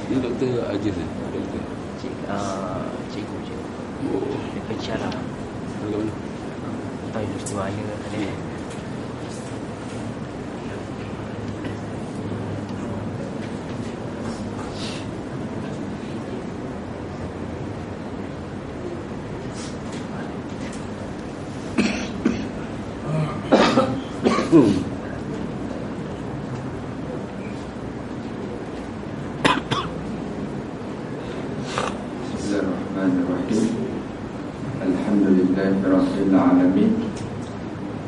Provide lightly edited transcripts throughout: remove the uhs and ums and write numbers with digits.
Dia doktor Ajin lah. Doktor. Cikgu. Dia pensyarah. Dekat mana? Tak universiti mana tadi. Bismillahirrahmanirrahim. Alhamdulillahirabbil alamin.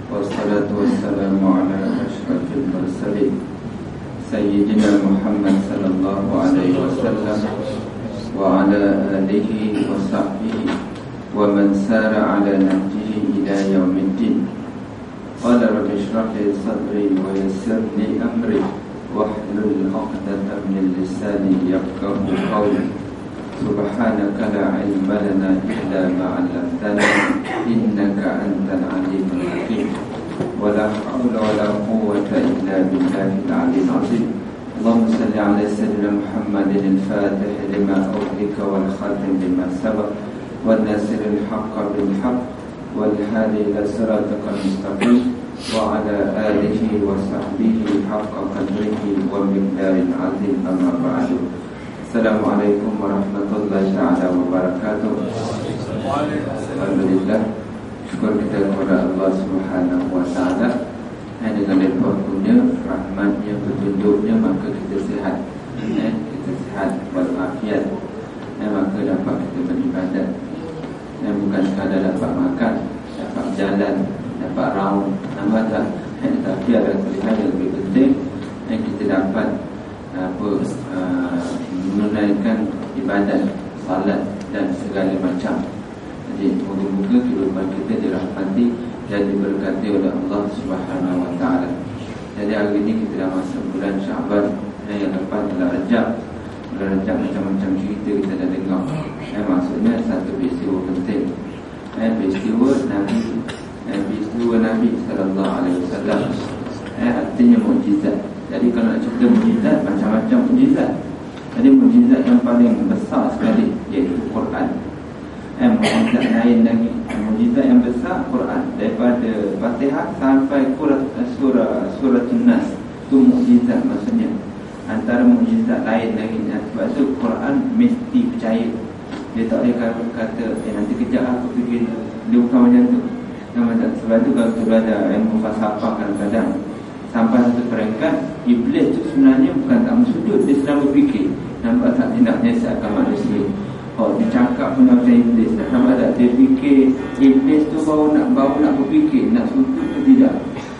Wassalatu wassalamu ala asyrafil mursalin sayyidina Muhammad sallallahu alaihi wasallam wa ala alihi wa sahbihi wa man sara ala nahjihi ila yaumiddin. Qala rabbi shrah li sadri wa yassir li amri wahlul 'uqdatam min lisani yafqahu qawli. Subhanaka la ilma lana illa ma 'allamtana innaka antal alimul hakim. Wa la hawla wa la quwwata illa billahil 'aliyyil 'azim. Allahumma salli 'ala sayyidina Muhammadin al-fatih lima ughliqa wal khatim lima sabaq wan nasiril haqqi bil haqq والهادي إلى صراطك المستقيم وعلى آله وصحبه حق قدره ومقدار عظيم أما بعد. السلام عليكم ورحمة الله تعالى وبركاته. Alhamdulillah, syukur kita kepada Allah Subhanahu wa taala yang dengan limpahnya, rahmatnya, petunjuknya maka kita sihat. Kita sihat walafiat. Maka dapat kita beribadat. Yang bukan sekadar dapat makan, dapat jalan, dapat raung, nampak. Tapi ada pilihan yang lebih penting yang kita dapat menunaikan ibadat, salat dan segala macam. Jadi moga-moga kehidupan kita dirahmati dan diberkati oleh Allah Subhanahu wa taala. Jadi hari ini kita dah masuk bulan Syaban, yang lepas adalah Rajab. Bulan Rajab macam-macam cerita kita dah dengar. Maksudnya satu peristiwa penting. Peristiwa Nabi sallallahu alaihi wasallam. Artinya mukjizat. Jadi kalau nak cerita mukjizat, macam-macam mukjizat. Jadi mukjizat yang paling besar sekali iaitu Quran. Mukjizat lain lagi, mukjizat yang besar Quran. Daripada Fatihah sampai surah An-Nas, itu mukjizat maksudnya. Antara mukjizat lain lagi. Sebab tu Quran mesti percaya. Dia tak boleh kata nanti kejap aku fikir. Dia bukan macam tu. Sebab tu kalau kita belajar ilmu falsafah kadang-kadang sampai satu peringkat, Iblis tu sebenarnya bukan tak bersujud, dia sedang berfikir. Nampak tak tindaknya seakan manusia. Dia cakap pun macam Iblis. Nampak tak? Dia fikir Iblis tu baru nak berfikir nak sujud ke tidak.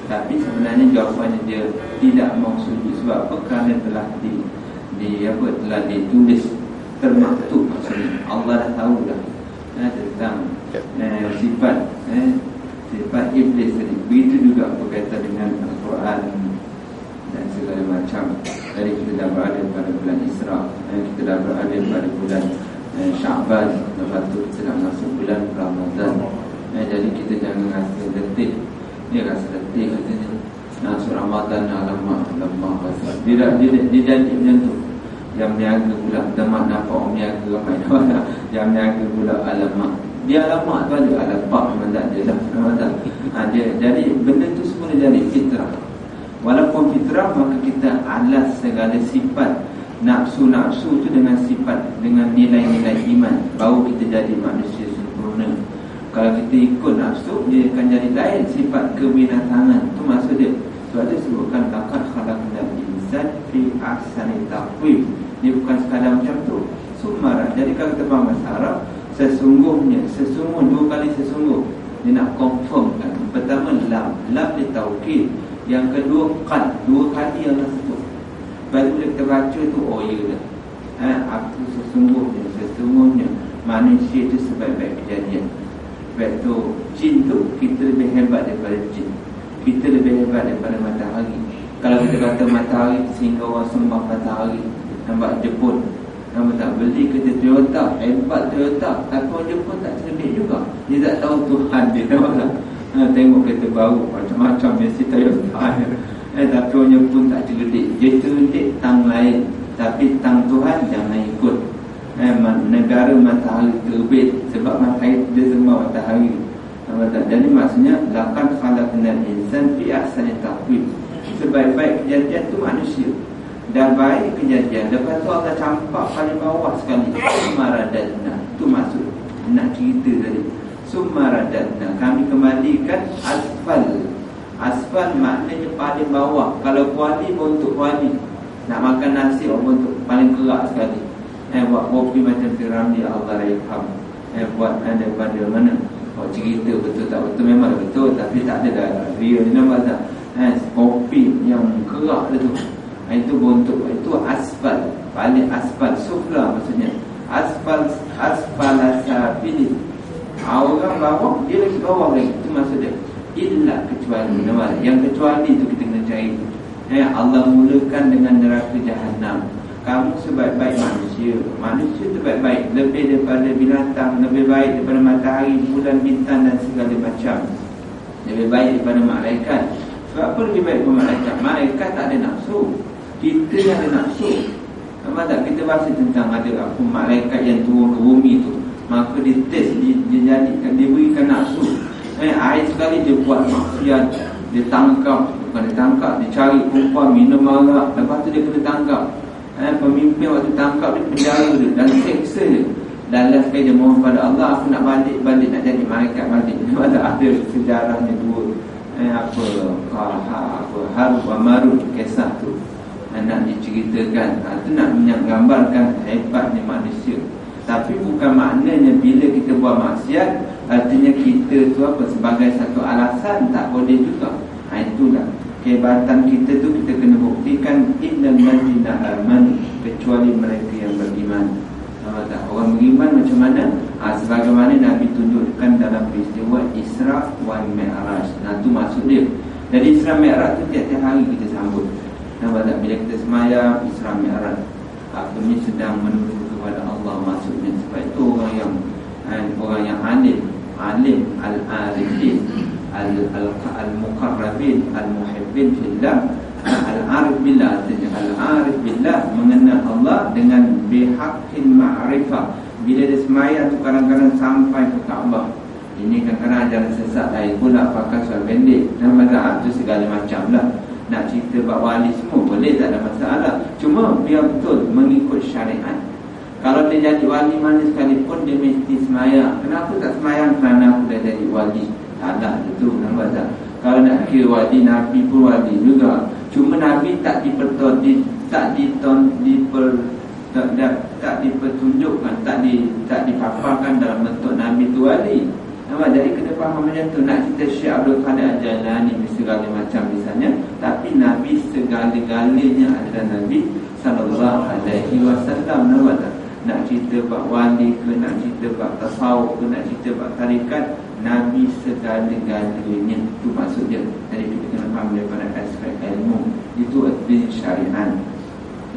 Tapi sebenarnya jawapannya dia tidak mau sujud. Sebab apa? Kerana telah telah ditulis, termaktub maksudnya. Allah dah tahu dah tentang sifat Iblis tadi. Begitu juga berkaitan dengan Al-Quran dan segala macam. Jadi kita dah berada pada bulan Isra, kita dah berada pada bulan Syaban. Lepas tu kita dah masuk bulan Ramadan. Jadi kita jangan rasa letih. Dia rasa letih katanya masuk Ramadan, alamak dia jadi macam tu. Yang niaga pula demak nampak orang niaga ramai dah. Yang niaga pula alamak. Dia alamak tu ada, alamak memang tak ada dah. Jadi benda tu semua jadi fitrah. Walaupun fitrah, maka kita alas segala sifat nafsu-nafsu tu dengan sifat, dengan nilai-nilai iman, baru kita jadi manusia sempurna. Kalau kita ikut nafsu, dia akan jadi lain sifat kebinatangan. Tu maksud dia. Sebab dia sebutkan laqad khalaqnal insana fi ahsani taqwim. Dia bukan sekadar macam tu. Sumara. Jadi kalau kita faham bahasa Arab, sesungguhnya, dua kali sesungguh. Dia nak confirmkan. Pertama lam dia taukid. Yang kedua qad, dua kali yang tersebut. Baru kita baca tu, oh ya dah. Aku sesungguhnya manusia itu sebaik-baik kejadian. Sebab tu jin tu, kita lebih hebat daripada jin. Kita lebih hebat daripada matahari. Kalau kita kata matahari sehingga orang sembah matahari, nampak Jepun, nampak tak, beli kereta Toyota, hebat Toyota, tapi orang Jepun tak cerdik juga. Dia tak tahu Tuhan dia, nampak tak? Tengok kereta baru macam-macam mesti Toyota. Tapi orang Jepun tak cerdik. Dia cerdik tang lain. Tapi tang Tuhan jangan ikut negara matahari terbit, sebab matahari dia sembah matahari. Jadi maksudnya laqad khalaqnal insana fi ahsani taqwim. Sebaik-baik kejadian tu manusia. Dah baik kejadian, lepas tu Allah campak paling bawah sekali. Summaradadna. Tu maksud nak cerita tadi. Summaradadna, kami kembalikan asfal. Asfal maknanya paling bawah. Kalau kuali bentuk kuali, nak makan nasi bentuk paling kerak sekali. Buat kopi macam Firamli Allah Rahim. Buat daripada mana? Cerita betul tak betul, memang betul, tapi tak ada dah real ni nampak tak? Kopi yang kerak tu, itu bentuk, itu asfal, paling asfal, sufla maksudnya. Asfal asfalafili. Orang bawah, dia lagi bawah lagi, itu maksudnya. Illa kecuali, nampak? Yang kecuali itu kita kena cari. Allah mulakan dengan neraka Jahannam. Kamu sebaik-baik manusia. Manusia terbaik-baik, lebih daripada binatang, lebih baik daripada matahari, bulan, bintang dan segala macam. Lebih baik daripada malaikat. Sebab apa lebih baik daripada malaikat? Malaikat tak ada nafsu, kita yang ada nafsu. Nampak tak? Kita bahasa tentang ada apa malaikat yang turun ke bumi tu, maka dia test, dia jadikan, dia berikan nafsu. Air sekali dia buat maksiat, dia tangkap, bukan dia tangkap, dia cari perempuan minum arak, lepas tu dia kena tangkap. Pemimpin waktu tangkap dia, penjara dia dan seksa dia. Dan last kali dia mohon pada Allah, aku nak balik, nak jadi malaikat balik. Ada sejarahnya dua, Harut wa Marut, kisah tu nak diceritakan. Itu nak menggambarkan hebatnya manusia. Tapi bukan maknanya bila kita buat maksiat artinya kita tu apa sebagai satu alasan, tak boleh juga. Itulah kehebatan kita tu, kita kena buktikan innal ladzina amanu, kecuali mereka yang beriman. Orang beriman macam mana? Sebagaimana Nabi tunjukkan dalam peristiwa Isra wal Mi'raj. Itu maksud dia. Jadi Isra Mi'raj tu tiap-tiap hari kita sambut. Nampak tak? Bila kita semayang Isra Mi'raj, akhirnya sedang menuju kepada Allah maksudnya. Sebab itu orang yang alim al-arifin, al-muqarrabin, al-muhibbin fillah, al-arif billah. Al-arif billah mengenal Allah dengan bihaqqin ma'rifah. Bila dia semayang tu kadang-kadang sampai ke Kaabah. Ini kadang-kadang ajaran sesat lain pula, pakai soal pendek. Nampak tu segala macam lah. Nak cerita bab wali semua boleh, tak ada masalah. Cuma biar betul mengikut syariat. Kalau dia jadi wali mana sekalipun, dia mesti semayang. Kenapa tak semayang? Kerana aku dah jadi wali. Tak ada itu, nampak tak? Kalau nak kira wali, Nabi pun wali juga. Cuma Nabi tak dipertunjukkan, tak dipaparkan dalam bentuk Nabi tu wali. Nampak? Jadi kena faham macam tu. Nak kita Syekh Abdul Qadir Al-Jalani segala macam misalnya, tapi Nabi segala-galanya adalah Nabi sallallahu alaihi wasallam. Nampak tak? Nak cerita bab wali ke, nak cerita bab tasawuf ke, nak cerita bab tarikat, Nabi segala-galanya. Itu maksud dia. Jadi kita kena faham daripada aspek ilmu. Itu artinya syariat.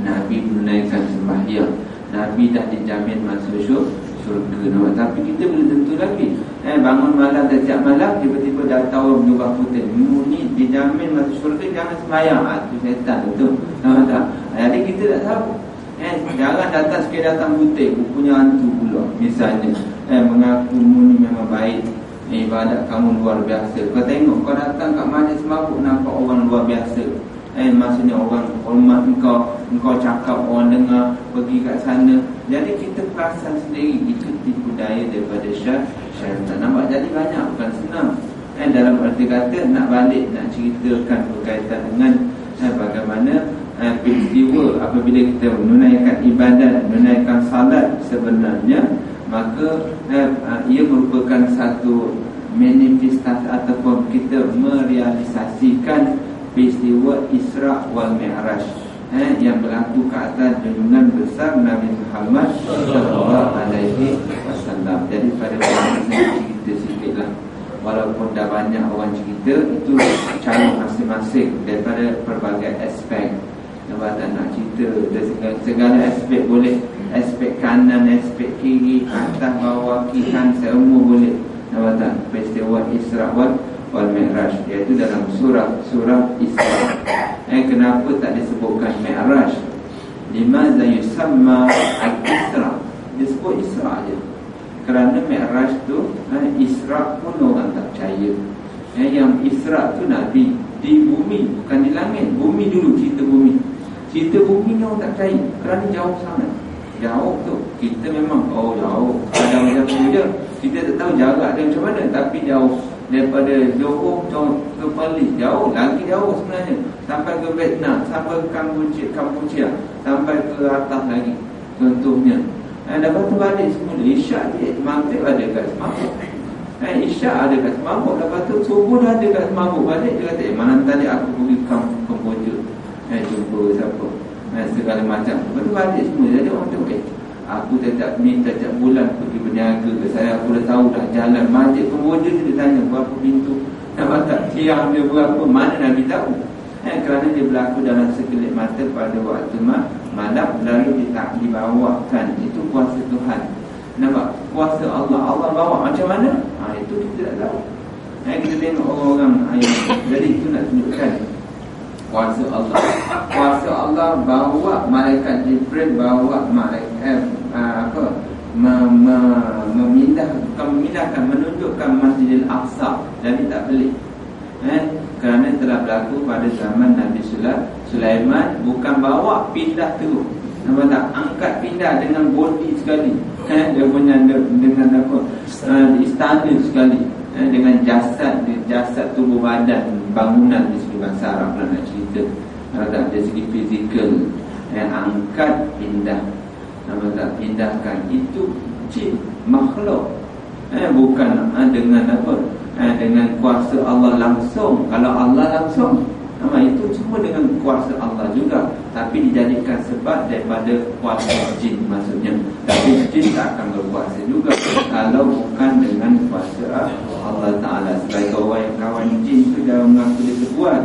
Nabi menunaikan sembahyang, Nabi dah dijamin masuk syurga. Nampak? Tapi kita belum tentu lagi. Bangun malam setiap malam, tiba-tiba dah tahu berubah putih. Ni dijamin masuk syurga, jangan sembahyang. Itu syaitan tu. Nampak tak? Jadi kita tak tahu. Jangan datang sekali datang putih, punya hantu pula misalnya. Mengaku ni memang baik, ibadat kamu luar biasa. Kau tengok, kau datang kat majlis mabuk, nampak orang luar biasa. Maksudnya orang hormat engkau cakap, orang dengar, pergi kat sana. Jadi kita perasan sendiri, itu tipu daya daripada syaitan. Nampak? Jadi banyak, bukan senang. Dalam arti kata, nak balik, nak ceritakan berkaitan dengan bagaimana peristiwa apabila kita menunaikan ibadat, menunaikan salat sebenarnya, maka ia merupakan satu manifestasi ataupun kita merealisasikan peristiwa Isra wal Mi'raj yang berlaku ke atas junjungan besar Nabi Muhammad sallallahu alaihi wasallam. Jadi pada waktu saya cerita sikitlah, walaupun dah banyak orang cerita, itu cara masing-masing daripada pelbagai aspek. Nampak tak? Nak cerita segala aspek boleh. Aspek kanan, aspek kiri, atas, bawah, kiran, semua boleh. Nampak tak? Peristiwa Isra wal Mi'raj, iaitu dalam surah Isra. Kenapa tak disebutkan Mi'raj? limadza yusamma al-Isra. Dia sebut Isra je. Kerana Mi'raj tu, Isra pun orang tak percaya. Yang Isra tu Nabi di bumi, bukan di langit. Bumi dulu, cerita bumi. Cerita bumi ni orang tak percaya kerana jauh sangat. Jauh tu, kita memang jauh. Ada macam tu je. Kita tak tahu jarak dia macam mana, tapi jauh. Daripada Johor ke Perlis, jauh, lagi jauh sebenarnya. Sampai ke Vietnam, sampai ke Kampuchia, sampai ke atas lagi. Contohnya, lepas tu balik semula. Isyak dia, Maghrib ada kat Semabuk. Isyak ada kat Semabuk. Lepas tu subuh dah ada kat Semabuk. Balik dia kata, mana tadi aku pergi Kamboja, jumpa siapa, segala macam. Lepas tu balik semua. Jadi orang tengok, aku tetap bulan pergi berniaga ke saya. Aku dah tahu dah jalan masjid Kamboja. Dia tanya berapa pintu, nak tak tiang dia berapa, mana Nabi tahu. Kerana dia berlaku dalam sekelip mata pada waktu malam, lalu dia tak dibawakan. Itu kuasa Tuhan. Nampak? Kuasa Allah. Allah bawa macam mana? Itu kita tak tahu. Kita tengok orang-orang ayat. Jadi itu nak tunjukkan kuasa Allah. Kuasa Allah bawa malaikat Jibril, bawa malaikat memindahkan, menunjukkan Masjidil Aqsa. Jadi tak pelik. Kerana telah berlaku pada zaman Nabi Sulaiman. Bukan bawa, pindah terus. Nampak tak? Angkat pindah dengan body sekali. Dia punya dengan apa? Istana sekali. Dengan jasad tubuh badan, bangunan di segi bahasa Arab lah nak cerita. Dari segi fizikal, angkat pindah. Nampak tak? Pindahkan. Itu jin, makhluk. Bukan dengan apa? Dengan kuasa Allah langsung. Kalau Allah langsung, itu semua dengan kuasa Allah juga. Tapi dijadikan sebab daripada kuasa jin maksudnya. Tapi jin tak akan berkuasa juga kalau bukan dengan kuasa Allah Ta'ala. Sebagai orang yang kawan jin tu, dia mengaku dia terbuat.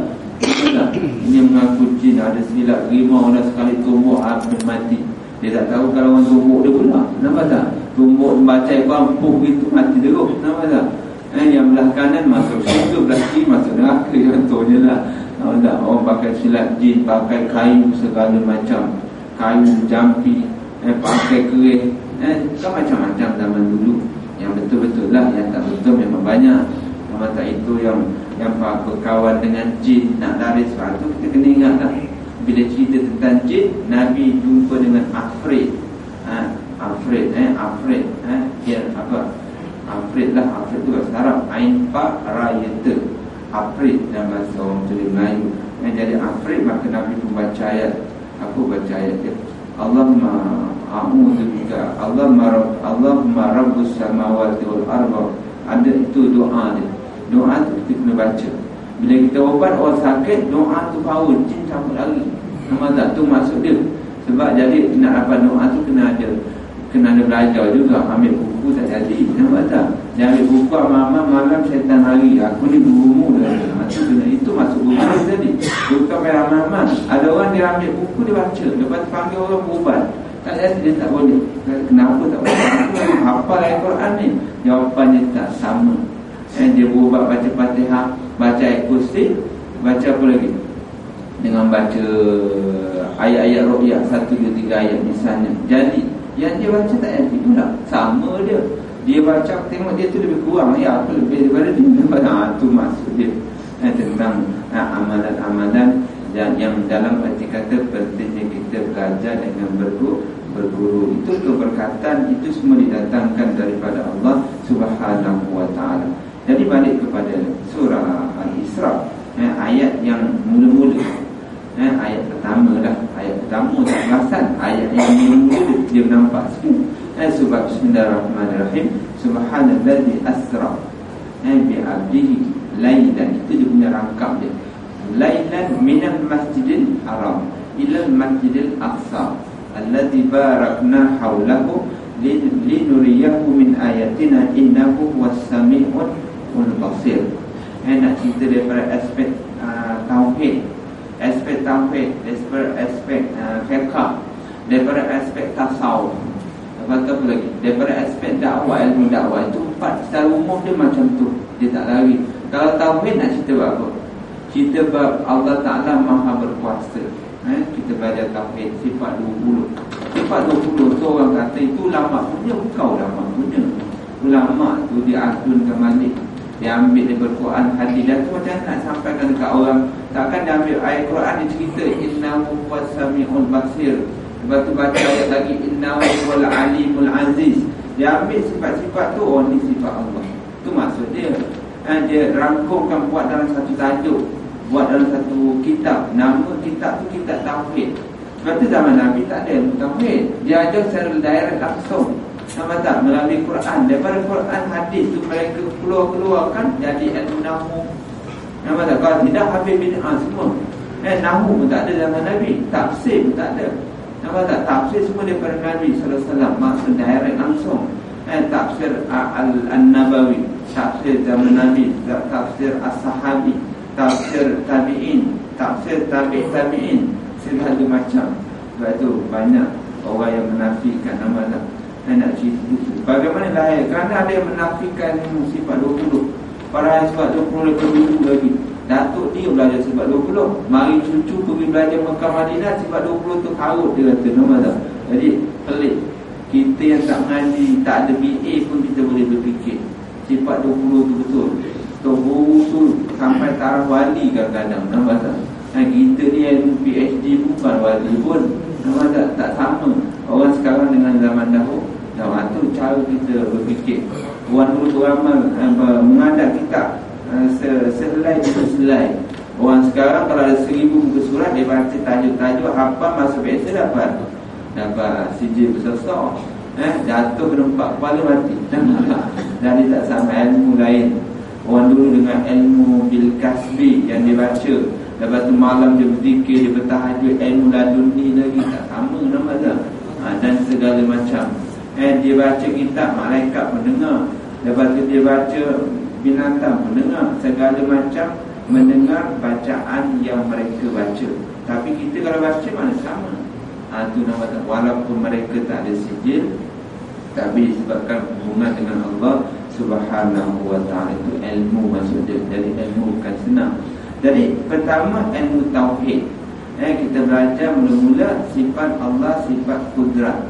Ini mengaku jin ada silap rimau dah sekali tumbuk habis mati. Dia tak tahu kalau orang tumbuk dia pula. Nampak tak? Tumbuk membacai bampu gitu mati teruk. Nampak tak? Yang belah kanan masuk syurga, belah kiri masuk neraka. Contohnya lah. Tak, orang pakai silat jin, pakai kayu segala macam, kayu jampi, pakai kerih, kan macam-macam zaman dulu. Yang betul-betul lah, yang tak betul memang banyak. Nama tak itu yang berkawan dengan jin, nak lari sesuatu, kita kena ingat lah. Bila cerita tentang jin, Nabi jumpa dengan Afrit. Afrit dia apa? Afrit lah, Afrit tu bahasa Arab, Ain Pa Rayata. Afrit dalam bahasa orang Tulis Melayu. Jadi Afrit, maka Nabi pun baca ayat. Aku baca ayat dia, Allahumma a'udzubika, Allahumma rabbus samawati wal arda. Ada itu doa dia. Doa tu kita kena baca. Bila kita ubat orang sakit, doa tu power, jin cabut lari. Nampak tak? Tu maksud dia. Sebab jadi nak dapat doa tu kena ada belajar juga. Ambil buku tak jadi. Nampak tak? Dia ambil buku malam syaitan hari. Aku ni gurumu dah. Itu masuk buku tadi. Bukan ramai-ramai. Ada orang dia ambil buku, dia baca. Lepas panggil orang berubat. Tak jadi, dia tak boleh. Kenapa tak boleh? Aku hafal Al-Quran ni. Jawapannya tak sama. Dia berubat baca Fatihah, baca ayat kursi, baca apa lagi? Dengan baca ayat-ayat ruqyah 1, 2, 3 ayat misalnya. Jadi yang dia baca tak jadi pula. Sama dia. Dia baca, tengok dia tu lebih kurang. Apa lebih daripada dia. Tu maksud dia. Tentang amalan-amalan yang dalam arti kata pentingnya kita belajar dengan berguru. Itu keberkatan, itu semua didatangkan daripada Allah Subhanahu wa ta'ala. Jadi balik kepada surah Al-Isra, ayat yang mula-mula, ayat pertama lah. Ayat pertama tak perasan. Ayat yang mula-mula dia nampak sikit. Sebab Bismillahirrahmanirrahim, Subhanallazi asra bi'abdihi lailan. Itu dia punya rangkap dia. Lailan minal masjidil haram ilal masjidil aqsa alladzi barakna haulahu linuriyahu min ayatina innahu was-sami'ul basir. Nak cerita daripada aspek tauhid, aspek fiqh, daripada aspek tasawuf. Lepas tu apa lagi? Daripada aspek dakwah, ilmu dakwah. Itu 4 secara umum dia macam tu. Dia tak lari. Kalau tauhid nak cerita bab apa? Cerita bab Allah Ta'ala Maha berkuasa. Kita kita belajar tauhid sifat 20. Sifat 20 tu orang kata itu ulama punya, bukan ulama punya. Ulama tu dia akunkan balik, dia ambil daripada Quran, hadis. Dan tu macam nak sampaikan dekat orang. Takkan dia ambil ayat Quran, dia cerita innahu was-sami'ul basir, lepas tu baca ayat lagi innahu wal alimul aziz. Dia ambil sifat-sifat tu, oh ni sifat Allah. Tu maksud dia. Dia rangkumkan, buat dalam satu tajuk, buat dalam satu kitab. Nama kitab tu kitab tauhid. Sebab tu zaman Nabi tak ada ilmu tauhid. Dia ajar secara direct langsung. Nama tak? Melalui Quran. Daripada Quran hadis tu mereka keluarkan jadi ilmu nahu. Nama tak? Kalau tidak habis bid'ah semua. Nahu pun tak ada zaman Nabi, tafsir pun tak ada. Nama tak? Tafsir semua daripada Nabi sallallahu alaihi wasallam, maksud direct langsung. Tafsir An-Nabawi, tafsir zaman Nabi, tafsir As-Sahabi, tafsir Tabi'in, tafsir Tabi'in, segala macam. Sebab tu banyak orang yang menafikan. Nama tak? Nak cerita itu bagaimana lahir. Kerana ada yang menafikan sifat 20. Para sifat 20 lebih dulu lagi. Datuk dia belajar sifat 20, mari cucu pergi belajar Mekah Madinah, sifat 20 tu harut dia kata. Nama tak? Jadi pelik. Kita yang tak mengaji, tak ada BA pun kita boleh berfikir sifat 20 tu betul. Guru tu sampai taraf wali kadang-kadang. Nama tak? Kita ni ilmu PhD bukan wali pun. Nama tak? Tak sama orang sekarang dengan zaman dahulu. Tu cara kita berfikir. Orang dulu beramal, mengadap kitab sehelai demi selai. Orang sekarang kalau ada 1000 muka surat, dia baca tajuk-tajuk, hafal, masuk biasa dapat sijil besar-besar. Jatuh kena 4 kepala mati. Dan dia tak sama ilmu lain. Orang dulu dengan ilmu bil kasbi yang dia baca, lepas tu malam dia berzikir, dia bertahajud, ilmu laduni lagi tak sama. Nama tak? Dan segala macam. Dia baca kitab, malaikat mendengar. Lepas tu dia baca binatang mendengar. Segala macam mendengar bacaan yang mereka baca. Tapi kita kalau baca mana sama. Itu nama tak? Walaupun mereka tak ada sijil, tapi disebabkan hubungan dengan Allah Subhanahu wa ta'ala, itu ilmu maksud dia. Jadi ilmu bukan senang. Jadi pertama ilmu tauhid. Kita belajar mula-mula sifat Allah, sifat kudrat.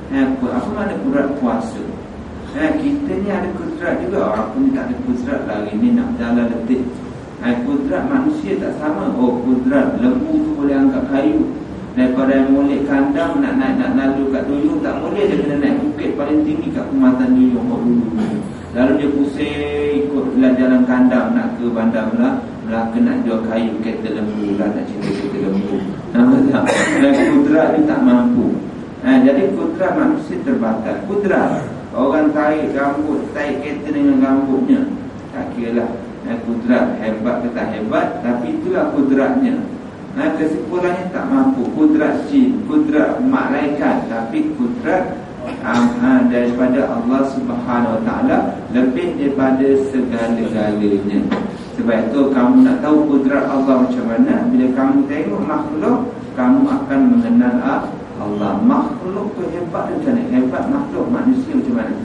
Apa makna kudrat? Kuasa. Kita ni ada kudrat juga. Aku ni tak ada kudrat lagi ni nak jalan letih. Kudrat manusia tak sama. Oh, kudrat lembu tu boleh angkat kayu. Daripada yang molek kandang nak naik, nak lalu kat duyung tak boleh. Dia kena naik bukit paling tinggi kat pematan duyung. Lalu dia pusing ikut jalan kandang nak ke bandar Melaka nak jual kayu kereta lembu lah, nak cerita kereta lembu. Nampak tak? Dan kudrat dia tak mampu. Jadi kudrat manusia terbatas. Kudrat orang tarik rambut, tarik kereta dengan rambutnya, tak kira lah. Kudrat hebat ke tak hebat, tapi itulah kudratnya. Kesimpulannya tak mampu. Kudrat jin, kudrat malaikat, tapi kudrat daripada Allah Subhanahu wa ta'ala lebih daripada segala-galanya. Sebab itu kamu nak tahu kudrat Allah macam mana, bila kamu tengok makhluk, kamu akan mengenal Allah. Makhluk tu hebat macam mana? Hebat makhluk manusia macam mana?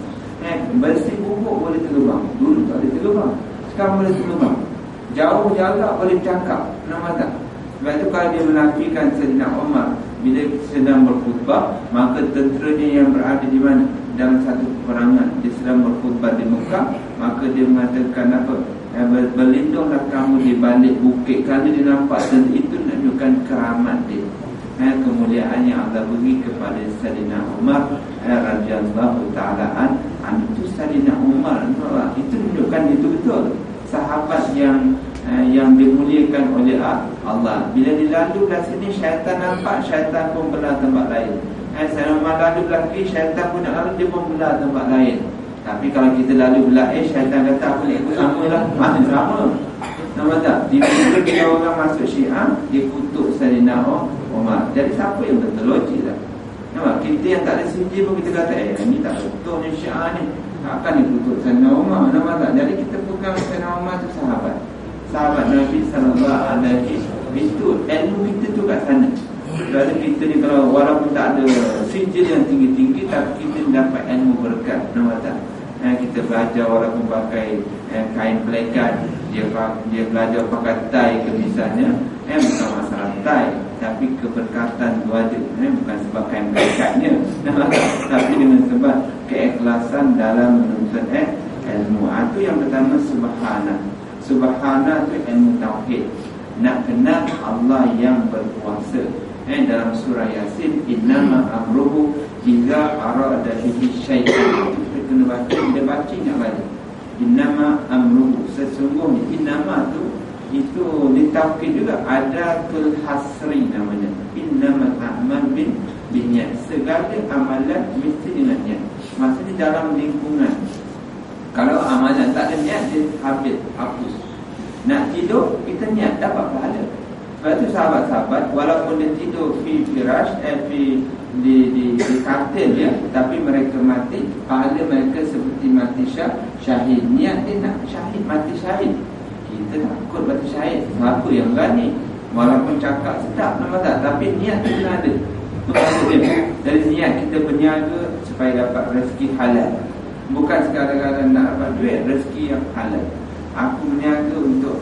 Bersih bubuk boleh terbang. Dulu tak boleh terbang, sekarang boleh terbang. Jauh jarak boleh bercakap. Nampak tak? Sebab itu kalau dia menafikan Sayyidina Umar bila sedang berkhutbah, maka tenteranya yang berada di mana? Dalam satu peperangan. Dia sedang berkhutbah di Mekah, maka dia mengatakan apa? Berlindunglah kamu di balik bukit. Kerana dia nampak itu menunjukkan keramat dia. Kemuliaan yang Allah beri kepada Sayyidina Umar radhiyallahu ta'ala itu Sayyidina Umar itu menunjukkan itu betul sahabat yang dimuliakan oleh Allah. Bila dilalu belah sini, syaitan nampak, syaitan pun belah tempat lain. Sayyidina Umar lalu belah kiri, syaitan pun nak lalu, dia pun belah tempat lain. Tapi kalau kita lalu belah syaitan kata aku nak ikut sama lah. Mana sama? Nampak tak? Bila orang masuk Syiah, dia kutuk Sayyidina Umar. Jadi siapa yang betul logik tak? Nampak? Kita yang tak ada sijil pun kita kata ini tak betul ni Syiah ni, akan dikutuk Sayyidina Umar. Nampak tak? Jadi kita pegang Sayyidina Umar tu sahabat Nabi sallallahu alaihi wasallam. Itu ilmu kita tu kat sana. Kerana kita ni kalau walaupun tak ada sijil yang tinggi-tinggi, tapi kita dapat ilmu berkat. Nampak tak? Kita belajar walaupun pakai kain pelekat, dia belajar pakai tie ke misalnya, bukan masalah tie, tapi keberkatan tu ada, bukan sebab kain berkatnya tapi dengan sebab keikhlasan dalam menuntut ilmu. Itu yang pertama, subhana. Subhana tu ilmu tauhid, nak kenal Allah yang berkuasa. Dalam surah Yasin, innama amruhu idza arada bihi syai'an. Kita kena baca, kita baca ingat balik. Innama amruhu, sesungguhnya. Innama tu itu ditaukid juga, ada tul hasri namanya. Innamal a'mal bin niyyat. Segala amalan mesti dengan niat. Maksudnya dalam lingkungan. Kalau amalan tak ada niat, dia habis, hapus. Nak tidur, kita niat, dapat pahala. Sebab itu sahabat-sahabat, walaupun dia tidur di firash, di katil dia, tapi mereka mati, pahala mereka seperti mati syahid. Niat dia nak syahid, mati syahid. Kita takut mati syahid. Siapa yang berani? Walaupun cakap sedap nama tak, tapi niat kita ada. Maksudnya, dari niat kita berniaga supaya dapat rezeki halal. Bukan sekadar-kadar nak dapat duit, rezeki yang halal. Aku berniaga untuk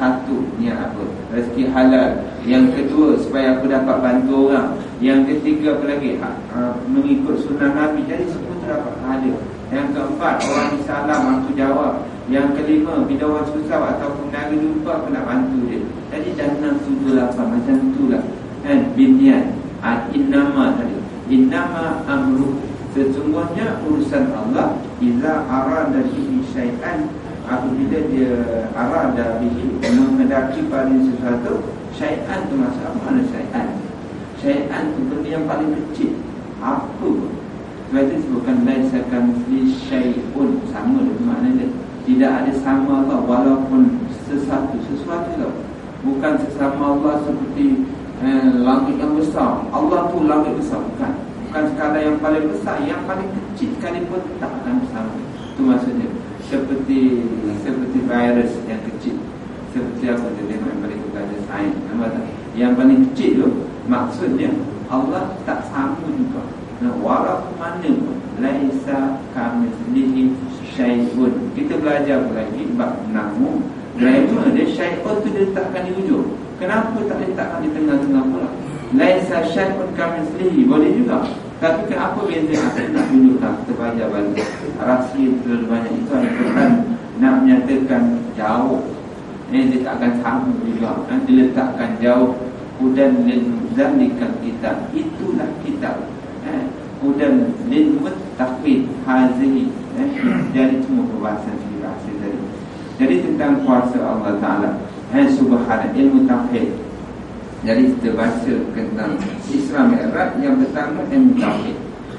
satu, niat apa? Rezeki halal. Yang kedua, supaya aku dapat bantu orang. Yang ketiga, apa lagi? Mengikut sunnah Nabi. Jadi semua terdapat pahala. Yang keempat, orang disalam, aku jawab. Yang kelima, bila orang susah ataupun naga lupa, aku nak bantu dia. Jadi dah 6, 7, 8 macam itulah. Binian. Innama tadi. Innama amru. Sesungguhnya urusan Allah, iza arada bihi syai'an, apabila dia arada bihi, menghendaki pada sesuatu. Syai'an tu maksud apa? Mana syai'an? Syai'an tu benda yang paling kecil. Apa? Sebab itu sebutkan laisa kamitslihi syai'un, sama dengan makna dia. Tidak ada sama Allah walaupun sesuatu tau. Bukan sesama Allah seperti langit yang besar. Allah tu langit besar, bukan. Bukan sekadar yang paling besar, yang paling kecil sekalipun tak akan bersama. Itu maksudnya. Seperti virus yang kecil. Seperti apa dia tengok yang paling belajar sains. Nampak tak? Yang paling kecil tu, maksudnya Allah tak sama juga. Walaupun mana pun, laisa kamitslihi syai'un. Kita belajar lagi bab namu. Grammar dia, syai'un tu dia letakkan di ujung. Kenapa tak letakkan di tengah-tengah pula? Laisa syai'un kamitslihi, boleh juga. Tapi kenapa beza? Aku nak dudukkan, kita belajar balik. Rahsia terlalu banyak. Itu Al-Quran nak menyatakan jauh. Dia tak akan sama juga. Diletakkan jauh. Hudan lil muzalikal kitab. Itulah kitab. Hudan lil muttaqin. Hazihi. Jadi semua perbahasan rahsia tadi. Jadi tentang kuasa Allah Ta'ala. Subhanallah, ilmu tauhid. Jadi kita baca tentang Isra Mi'raj. Yang pertama, ilmu tauhid.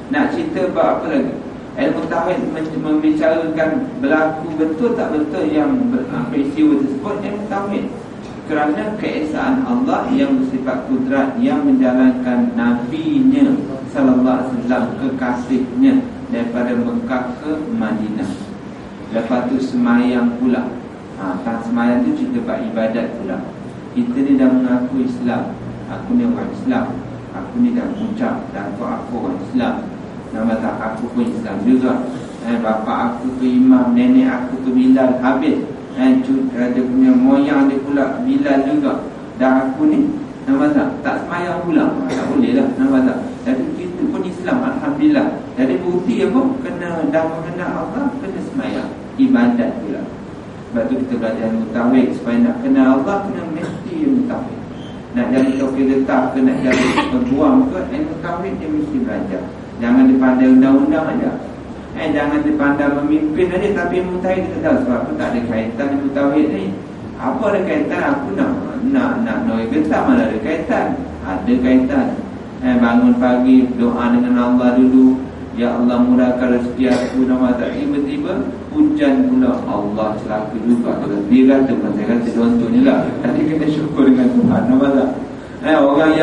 Nak cerita bab apa lagi? Ilmu tauhid membicarakan berlaku betul tak betul yang peristiwa tersebut. Ilmu tauhid, kerana keesaan Allah yang bersifat kudrat, yang menjalankan Nabi-Nya sallallahu alaihi wasallam, kekasihnya, daripada Mekah ke Madinah. Lepas tu semayang pula. Tak semayang tu cerita bab ibadat pula. Kita ni dah mengaku Islam. Aku ni orang Islam. Aku ni dah ucap dan aku orang Islam. Nama tak, aku pun Islam juga. Bapa aku tu imam, nenek aku tu Bilal. Habis dia punya moyang dia pula Bilal juga. Dan aku ni, nama tak semayang pula. Tak boleh lah, nama tak. Jadi kita pun Islam, Alhamdulillah. Jadi bukti apa? Kena dah mengenal Allah, kena semayang. Ibadat pula. Sebab tu kita belajar ilmu tauhid. Supaya nak kenal Allah, kena mesti ilmu tauhid. Nak jadi tauhid letah ke, nak jadi berbuang ke, ilmu tauhid dia mesti belajar. Jangan dipandang undang-undang aja. Jangan dipandang memimpin aja. Tapi ilmu tauhid kita tahu sebab apa tak ada kaitan ilmu tauhid ni. Apa ada kaitan? Aku nak noi getah, mana ada kaitan? Ada kaitan. Bangun pagi doa dengan Allah dulu. Ya Allah, murahkan rezeki aku, nama tak. Tiba-tiba hujan pula. Allah celaka juga. Dia kata, bukan saya kata contohnya lah. Tadi kena syukur dengan Tuhan, nama tak. Orang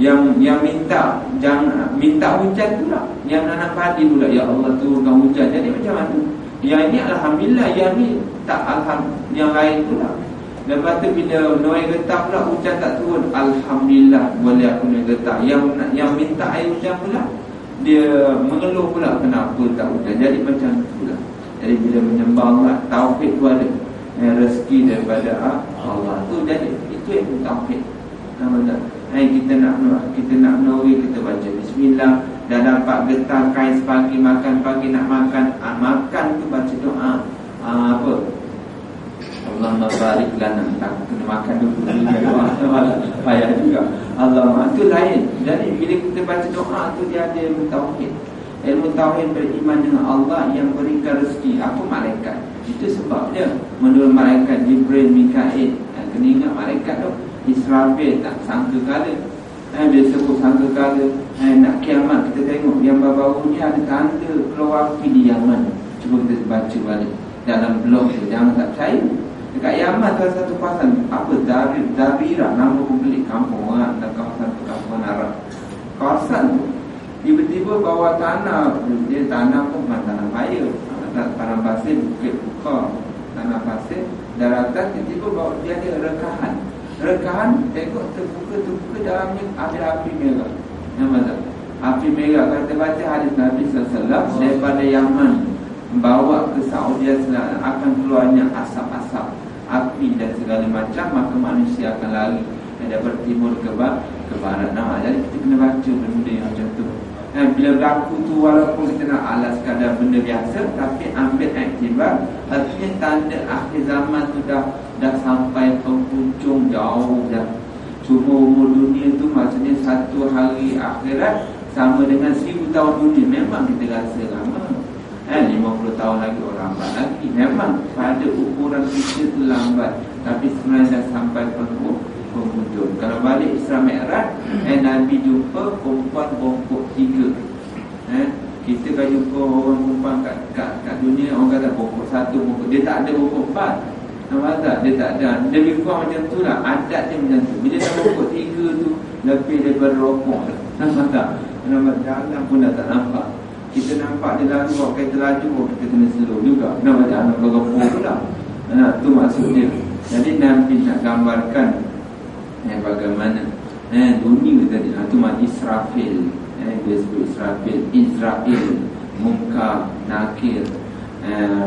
yang minta, jangan minta hujan pula. Yang nanam padi pula, ya Allah turunkan hujan. Jadi macam mana? Yang ini Alhamdulillah, yang ni tak Alhamdulillah, yang lain pula. Lepas tu bila Noai getah pula, hujan tak turun. Alhamdulillah, boleh aku Noai getah. Yang minta air hujan pula, dia mengeluh pula, kenapa tak hujan. Jadi macam itulah. Jadi bila menyembah Allah, tauhid tu ada. Rezeki daripada Allah tu. Jadi itu yang tauhid. Kita nak menori, kita baca bismillah. Dah dapat getah kais pagi, makan pagi, nak makan, makan tu baca doa. Apa? Allahumma barik lana. Tak kena makan dulu payah juga. Allah tu lain. Jadi bila kita baca doa tu, dia ada ilmu tauhid. Ilmu tauhid beriman dengan Allah yang berikan rezeki. Apa malaikat? Itu sebab dia menurut malaikat Jibril, Mikail. Kena ingat malaikat tu Israfil, tak sangka kala. Bila sebut sangka kala, nak kiamat, kita tengok yang baru-baru ni ada tanda keluar api di Yaman. Cuba kita baca balik dalam blog tu, jangan tak percaya. Dekat Yaman salah satu kawasan apa, Dabira, nama pemilik kampung orang dan kawasan perkampungan Arab. Kawasan tu tiba-tiba bawah tanah, dia tanah pun bukan tanah air, tanah pasir, bukit buka, tanah pasir, daratan. Tiba-tiba bawah dia ada rekahan, tengok terbuka dalamnya ada api merah. Nama tak? Api merah. Kalau kita baca hadis Nabi SAW, daripada Yaman bawa ke Saudi akan keluarnya asap-asap, api dan segala macam, maka manusia akan lari daripada timur ke barat. Jadi kita kena baca benda yang macam tu. Bila berlaku tu, walaupun kita nak alas sekadar benda biasa, tapi ambil iktibar, artinya tanda akhir zaman tu dah sampai penghujung jauh dah. Cuma umur dunia tu maksudnya satu hari akhirat sama dengan 1000 tahun dunia. Memang kita rasa lama. 50 tahun lagi orang lambat lagi. Memang pada ukuran kita tu lambat, tapi sebenarnya dah sampai penghujung. Kalau balik Isra Mi'raj, Nabi jumpa perempuan bongkok 3. Kita kan jumpa orang perempuan kat dunia, orang kata bongkok 1, bongkok. Dia tak ada bongkok 4. Nampak tak? Dia tak ada. Dia lebih kurang macam tu lah. Adat dia macam tu. Bila dah bongkok 3 tu, lebih daripada rokok. Nampak tak? Nampak jalan pun dah tak nampak. Kita nampak dia lalu, bawa kereta laju, kita kena slow juga. Nampak tak? Nampak gopur pula. Tu maksudnya. Jadi Nabi nak gambarkan bagaimana dunia tadi. Itu mak Israfil. Dia sebut Israfil, Israel, Munkar, Nakir,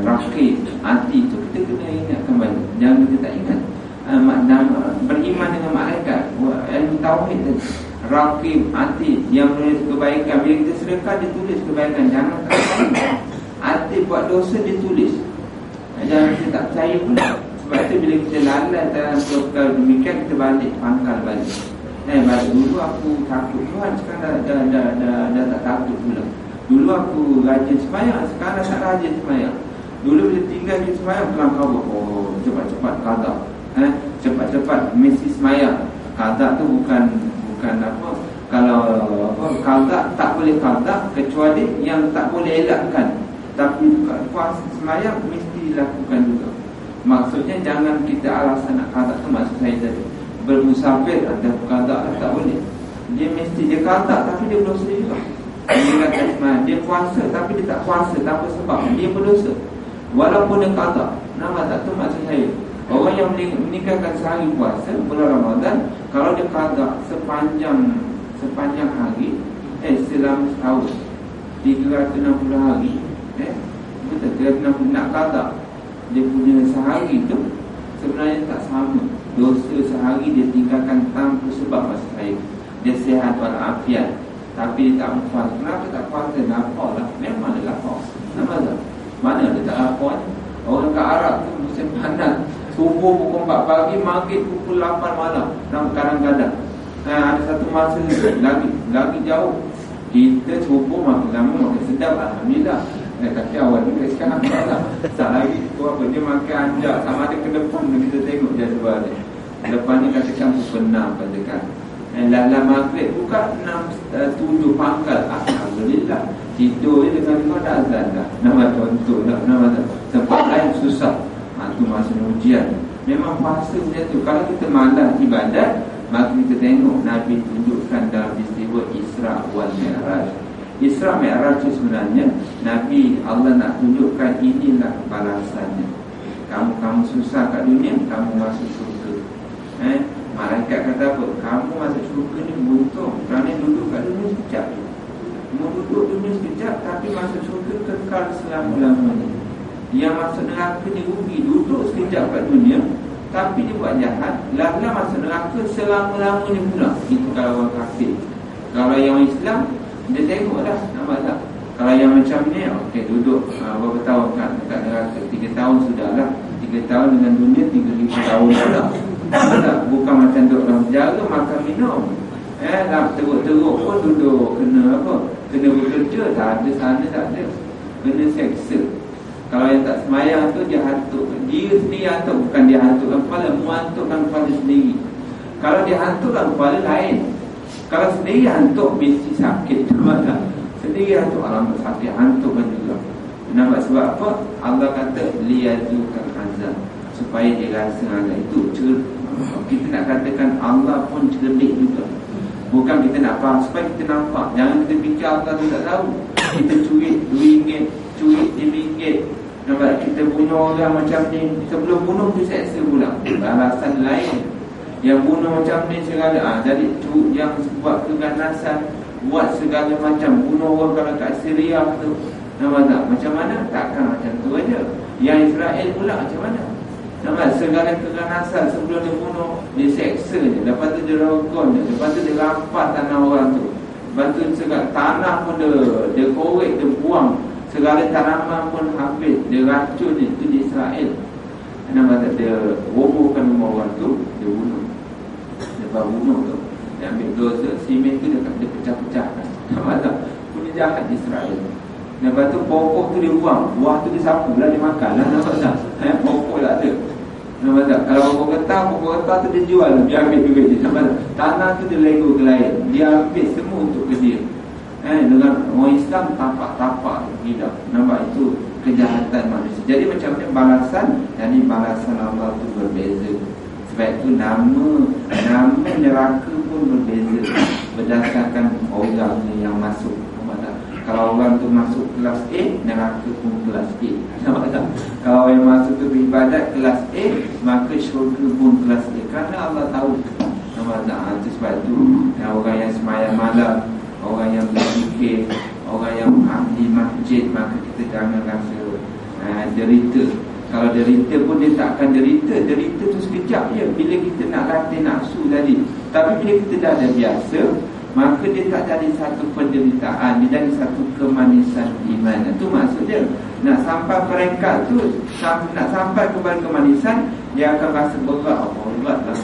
Rakib, Ati tu kita kena ingat kembali. Jangan kita tak ingat. Beriman dengan malaikat, ilmu tauhid tadi. Rakib, Ati yang menulis kebaikan. Bila kita sedekah, dia tulis kebaikan. Jangan tak percaya. Ati buat dosa, dia tulis. Jangan kita tak percaya pula. Sebab itu bila kita lalai dalam perkara demikian, kita balik, pangkal balik. Balik dulu aku takut Tuhan, sekarang dah tak takut pula. Dulu aku rajin sembahyang, sekarang tak rajin sembahyang. Dulu bila tinggal di sembahyang, kelam kabut. Cepat-cepat qada. Cepat-cepat mesti sembahyang. Qada tu bukan apa. Kalau qada tak boleh qada kecuali yang tak boleh elakkan. Tapi puasa sembahyang mesti dilakukan juga. Maksudnya jangan kita alasan nak qada tu, maksud saya tadi. Bermusafir ada qada tak boleh. Dia mesti dia qada tapi dia berdosa juga. Dia puasa tapi dia tak puasa tanpa sebab, dia berdosa walaupun dia qada. Nama tak tu maksud saya. Orang yang meninggalkan sehari puasa bulan Ramadan, kalau dia qada sepanjang hari, selama setahun 360 hari, betul 360 nak qada, dia punya sehari tu sebenarnya tak sama. Dosa sehari dia tinggalkan tanpa sebab, maksud saya. Dia sihat walafiat, tapi dia tak puasa. Kenapa tak puasa? Lapar lah. Memang dia lapar. Nampak tak? Mana dia tak lapar? Orang kat Arab tu musim panas, subuh pukul 4 pagi, maghrib pukul 8 malam. Kadang-kadang ada satu masa lagi jauh. Kita subuh makan lama, makan sedap, alhamdulillah. Tapi awal ni sekarang tak lagi. Dia makan anjak, sama ada ke depan kita tengok dia sebab dia depan ni katakan pukul 6 katakan. Dalam maghrib buka 6, 7 pangkal, alhamdulillah. Tidur je dengan kau dah azan dah. Nama contoh dah, nama tak. Tempat lain susah. Itu masa ujian. Memang puasa macam tu. Kalau kita malas ibadat, maka kita tengok Nabi tunjukkan dalam peristiwa Isra wal Mi'raj. Isra Mi'raj sebenarnya Nabi Allah nak tunjukkan inilah balasannya. Kamu susah kat dunia, kamu masuk syurga. Malaikat kata apa? Kamu masuk syurga ni beruntung, kerana duduk kat dunia sekejap. Mau duduk dunia sekejap, tapi masuk syurga kekal selama-lamanya. Yang masuk neraka ni rugi. Duduk sekejap kat dunia, tapi dia buat jahat, lah masuk neraka selama-lamanya pula. Itu kalau orang kafir. Kalau yang Islam, dia tengok dah, nampak tak? Kalau yang macam ni, okey, duduk berapa tahun kat neraka? 3 tahun sudahlah. 3 tahun dengan dunia, 3 tahun pula. Tak? Bukan macam duduk dalam penjara, makan minum. Dah teruk-teruk pun duduk, kena apa? Kena bekerja, tak ada sana, tak ada. Kena seksa. Kalau yang tak semayang tu, dia hantuk. Dia sendiri hantuk, bukan dia hantukkan kepala, menghantukkan kepala sendiri. Kalau dia hantukkan kepala, lain. Kalau sendiri hantuk, mesti sakit. Nampak tak? Sendiri hantuk, alamat sakit, hantukkan juga. Nampak sebab apa? Allah kata liyazukan azab, supaya dia rasa azab. Itu kita nak katakan Allah pun cerdik juga. Bukan kita nak faham, supaya kita nampak. Jangan kita fikir Allah tu tak tahu. Kita curi RM2, curi RM5. Nampak, kita bunuh orang macam ni, sebelum bunuh tu seksa pula. Alasan lain. Yang bunuh macam ni segala, jadi yang buat keganasan, buat segala macam, bunuh orang kalau kat Syria tu, nampak tak? Macam mana? Takkan macam tu aja. Yang Israel pula macam mana? Nampak, segala keganasan sebelum dia bunuh, dia seksa je. Lepas tu dia rogol je. Lepas tu dia rampas tanah orang tu. Lepas tu segala tanah pun dia korek, dia buang. Segala tanaman pun habis, dia racun je. Itu di Israel. Nampak tak? Dia robohkan rumah orang tu, dia bunuh. Lepas bunuh tu, dia ambil dosa, simen tu dia pecah-pecahkan. Nampak tak? Punya jahat Israel. Lepas tu pokok tu dia buang, buah tu dia sapu lah, dia makan lah. Nampak tak? Pokok tak ada. Nampak tak? Kalau pokok getah tu dia jual, dia ambil duit je. Nampak tak? Tanah tu dia lego ke lain, dia ambil semua untuk ke dia. Dengan orang Islam tapak-tapak hidup. Nampak, itu kejahatan manusia. Jadi macam ni balasan, jadi balasan Allah tu berbeza. Sebab itu nama neraka pun berbeza berdasarkan orangnya yang masuk. Kalau orang tu masuk kelas A, neraka pun kelas A. Nampak tak? Kalau yang masuk ke beribadat kelas A, maka syurga pun kelas A. Kerana Allah tahu. Nampak tak? Itu sebab itu orang yang semayang malam, orang yang berzikir, orang yang ahli masjid, maka kita jangan rasa derita. Kalau derita pun dia tak akan derita. Derita tu sekejap je, bila kita nak latih nafsu tadi. Tapi bila kita dah ada biasa, maka dia tak jadi satu penderitaan, dia jadi satu kemanisan iman. Itu maksudnya. Nak sampai peringkat tu, nak sampai kepada kemanisan, dia akan rasa berat. Berat lah.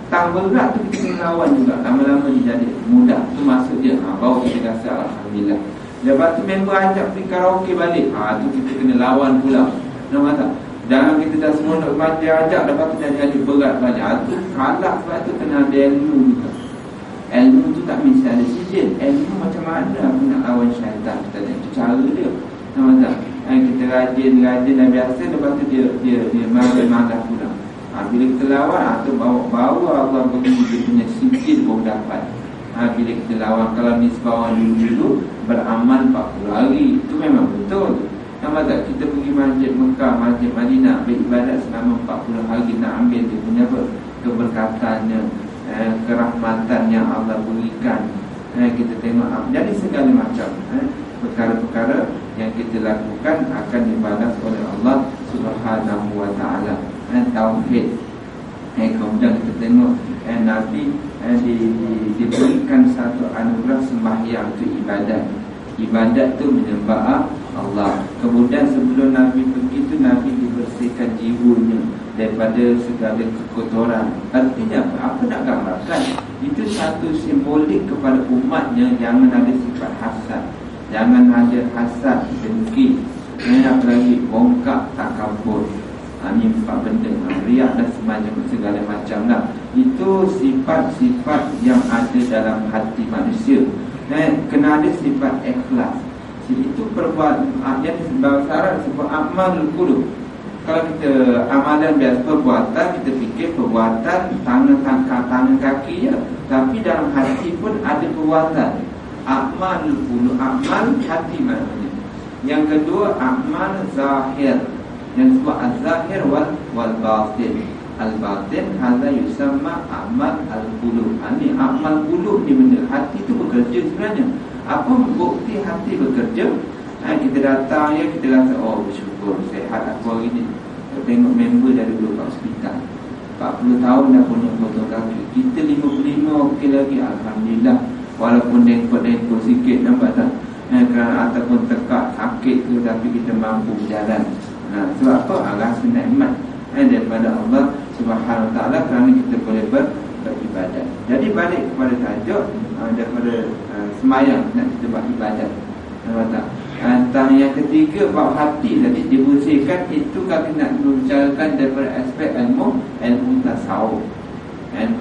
Tak berat tu kita kena lawan juga. Lama-lama dia jadi mudah. Itu maksudnya. Baru kita rasa Alhamdulillah. Lepas tu member ajak pergi karaoke balik, tu kita kena lawan pula. Nampak tak? Jangan kita dah semua nak baca ajak, lepas tu jadi berat banyak. Itu kalah, sebab tu kena ada ilmu juga. Ilmu tu tak mesti ada sijil. Ilmu macam mana aku nak lawan syaitan. Itu cara dia. Nampak tak? Kita rajin dah biasa, lepas tu dia marah pula. Bila kita lawan, tu bawa Allah bagi dia punya sijil baru dapat. Bila kita lawan, kalau nisbah orang dulu beramal 40 hari, itu memang betul. Nampak tak? Kita pergi masjid Mekah, masjid Madinah, beribadat selama 40 hari, nak ambil dia punya keberkatannya, kerahmatan yang Allah berikan. Kita tengok, jadi segala macam perkara-perkara yang kita lakukan akan dibalas oleh Allah Subhanahu wa ta'ala. Tauhid. Kemudian kita tengok Nabi diberikan satu anugerah sembahyang, itu ibadat. Ibadat tu menyembah Allah. Kemudian sebelum Nabi pergi tu, Nabi dibersihkan jiwanya daripada segala kekotoran. Artinya apa nak gambarkan? Itu satu simbolik kepada umatnya. Jangan ada sifat hasad, jangan ada hasad, dengki, apalagi bongkak, takabur. Ini 4 benda, riak dan segala macam lah. Itu sifat-sifat yang ada dalam hati manusia. Kena ada sifat ikhlas. Itu perbuatan yang bahasa Arab sebut amal qulub. Kalau kita amalan biasa, perbuatan, kita fikir perbuatan tangan kaki je. Tapi dalam hati pun ada perbuatan. Amal qulub, amal hati maknanya. Yang kedua, amal zahir. Yang sebut al-zahir wal batin. Al-batin hadza yusamma amal al-qulub. Ini amal qulub ni benda. Hati tu bekerja sebenarnya. Apa bukti hati bekerja? Kita datang ya, kita rasa bersyukur, sihat aku hari ni. Tengok member dari dulu kat hospital. 40 tahun dah potong kaki. Kita 55 okey lagi, alhamdulillah. Walaupun dengkot sikit, nampak tak? Kerana ataupun tekak sakit tu, tapi kita mampu berjalan. Sebab apa? Rasa nikmat daripada Allah Subhanahu Wa Taala, kerana kita boleh beribadat. Jadi balik kepada tajuk daripada semayang, nak kita buat ibadat. Nampak tak? Tentang yang ketiga, bab hati tadi dibersihkan. Itu kami nak membicarakan daripada aspek ilmu tasawuf. Ilmu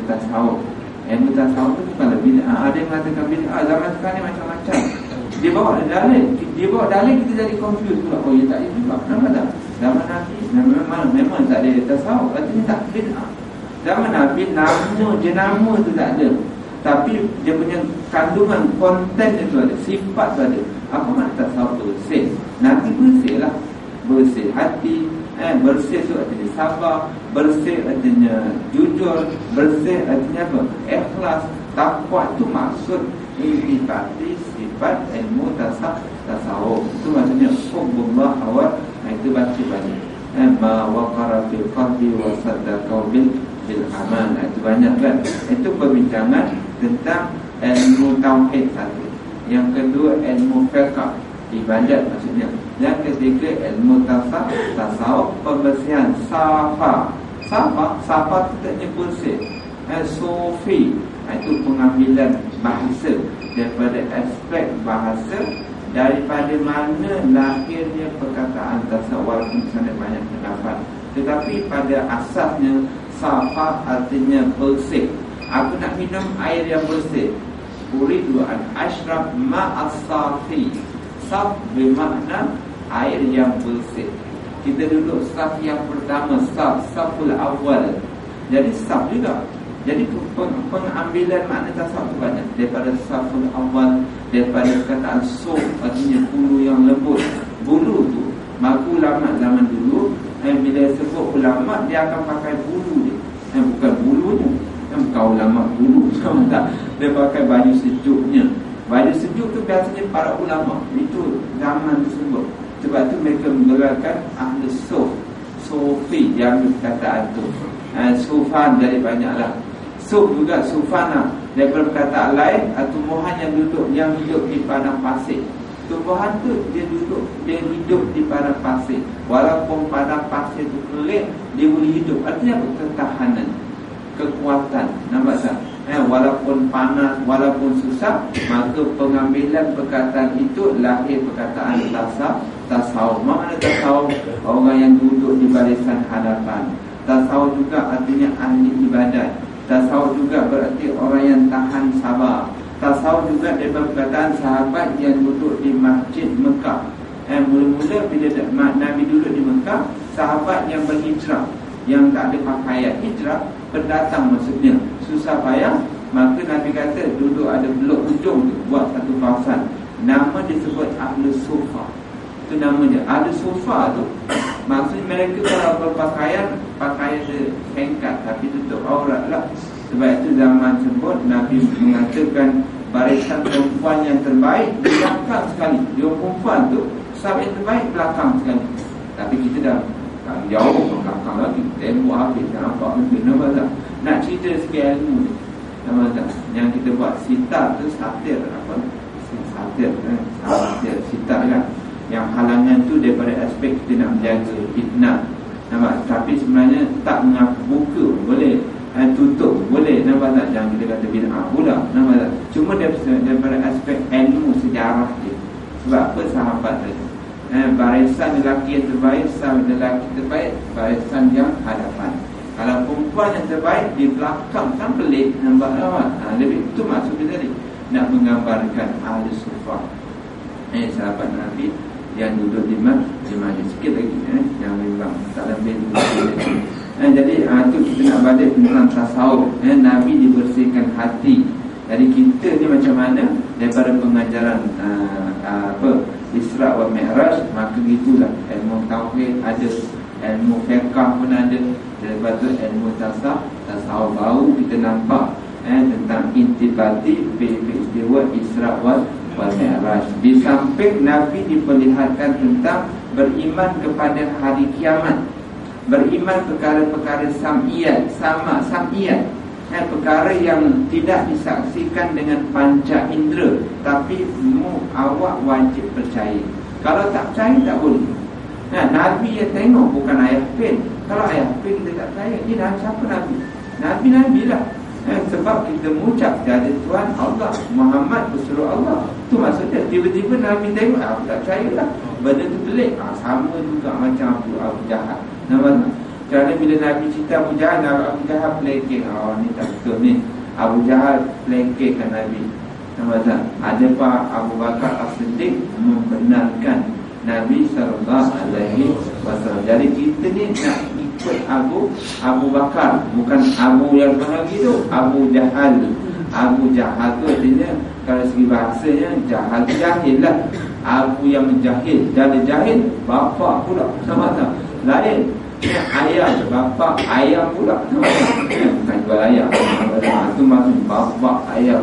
tasawuf tu bukanlah bid'ah. Ada yang mengatakan bid'ah. Zaman sekarang ni macam-macam. Dia bawa dalil kita jadi confused pula. Oh, ya tak ada juga. Nampak tak? Zaman Nabi memang tak ada tasawuf, artinya tak bid'ah. Zaman Nabi nama tu tak ada, tapi dia punya kandungan, konten itu ada, sifat tu ada. Apa makna tasawuf tu? Bersih. Nabi bersih lah. Bersih hati, bersih tu artinya sabar, bersih artinya jujur, bersih artinya apa? Ikhlas. Takwa tu maksud intisari sifat ilmu tasawuf. Itu maksudnya hubbullah wa, itu baca banyak. Ma waqara fil qalbi wa saddaqa bil amal. Itu banyak kan. Itu perbincangan tentang ilmu tauhid satu. Yang kedua ilmu fiqh, ibadat maksudnya. Yang ketiga ilmu tasawuf, pembersihan. Safa tu taknya bersih. Sufi, itu pengambilan bahasa daripada aspek bahasa, daripada mana lahirnya perkataan tasawuf. Misalnya banyak pendapat, tetapi pada asasnya safa artinya bersih. Aku nak minum air yang bersih. Uridu an ashrab ma'as-safi. Saf bermakna air yang bersih. Kita duduk saf yang pertama, saful awal. Jadi saf juga. Jadi pengambilan makna tasawuf tu banyak. Daripada saful awal, daripada perkataan suf, artinya bulu yang lembut. Bulu tu, maka ulama zaman dulu, bila sebut ulama, dia akan pakai bulu dia, bukan bulunya. Bukan ulama bulu, tak? Dia pakai baju sejuknya. Baju sejuk tu biasanya para ulama. Itu zaman tersebut. Sebab tu mereka menggelarkan ahli suf, sufi, yang perkataan tu. Sufan jadi banyaklah. Suf juga sufana, daripada perkataan lain, tumbuhan yang hidup di padang pasir. Tumbuhan tu dia hidup di padang pasir. Walaupun padang pasir tu kering, dia boleh hidup. Artinya apa? Ketahanan, kekuatan. Nampak tak? Walaupun panas, walaupun susah, maka pengambilan perkataan itu lahir perkataan tasawuf. Mana tasawuf? Orang yang duduk di barisan hadapan. Tasawuf juga artinya ahli ibadat. Tasawuf juga berarti orang yang tahan sabar. Tasawuf juga daripada perkataan sahabat yang duduk di masjid Mekah. Mula-mula bila Nabi duduk di Mekah, sahabat yang berhijrah, yang tak ada pakaian hijrah, pendatang maksudnya, susah payah, maka Nabi kata duduk ada blok hujung tu, buat satu kawasan. Nama disebut Ahlus Sufa. Itu nama dia, Ahlus Sufa tu. Maksudnya mereka kalau berpakaian, pakaian dia singkat tapi tutup aurat lah. Sebab itu zaman tersebut Nabi mengatakan barisan perempuan yang terbaik di belakang sekali. Dia perempuan tu, sahabat yang terbaik belakang sekali. Tapi kita dah jauh ke belakang lagi. Tembok habis, tak nampak mungkin. Nampak tak? Nak cerita sikit ilmu ni. Nampak tak? Yang kita buat sitar tu, satir apa? Satir, sitar kan? Yang halangan tu daripada aspek kita nak menjaga fitnah. Nampak? Tapi sebenarnya tak buka boleh, tutup boleh. Nampak tak? Jangan kita kata bid'ah pula. Nampak tak? Cuma daripada aspek ilmu sejarah dia. Sebab apa? Sahabat tadi, barisan lelaki yang terbaik, sahabat lelaki terbaik, barisan yang hadapan. Kalau perempuan yang terbaik di belakang, kan pelik. Nampak tak? Lebih itu maksud dia tadi, nak menggambarkan ahli sufah, sahabat Nabi yang duduk di majlis. Sikit lagi yang memang tak lebih lagi. Jadi itu kita nak balik tentang tasawuf. Nabi dibersihkan hati. Jadi kita ni macam mana? Daripada pengajaran Isra wa Mi'raj, maka gitulah. Ilmu tauhid ada, ilmu fiqh pun ada. Lepas tu ilmu tasawuf baru kita nampak tentang intibati peristiwa Isra wa Mi'raj. Di samping Nabi diperlihatkan tentang beriman kepada hari kiamat. Beriman perkara-perkara sam'iyat, sam'iyat, perkara yang tidak disaksikan dengan panca indera, tapi awak wajib percaya. Kalau tak percaya tak boleh. Nabi yang tengok, bukan ayah pen. Kalau ayah pen kita tak percaya, dia siapa Nabi? Nabi lah. Sebab kita mengucap tiada Tuhan Allah, Muhammad Rasulullah Allah. Itu maksudnya. Tiba-tiba Nabi tengok, aku tak percaya lah. Benda tu pelik. Sama juga macam Abu Jahal. Nampak tak? Kerana bila Nabi cerita Abu Jahal, Abu Jahal pelekeh. Ni tak betul ni. Abu Jahal pelekehkan Nabi. Nampak tak? Ada Pak Abu Bakar As-Siddiq membenarkan Nabi SAW. Jadi kita ni nak ikut Abu Bakar, bukan Abu yang lagi tu, Abu Jahal. Abu Jahal tu artinya, kalau segi bahasanya, Jahal jahil lah. Abu yang jahil. Jadi jahil, bapa pula. Sama tak? Lain. Ayam, bapa ayam pula. Bukan jual ayam. Itu maksud bapa ayam.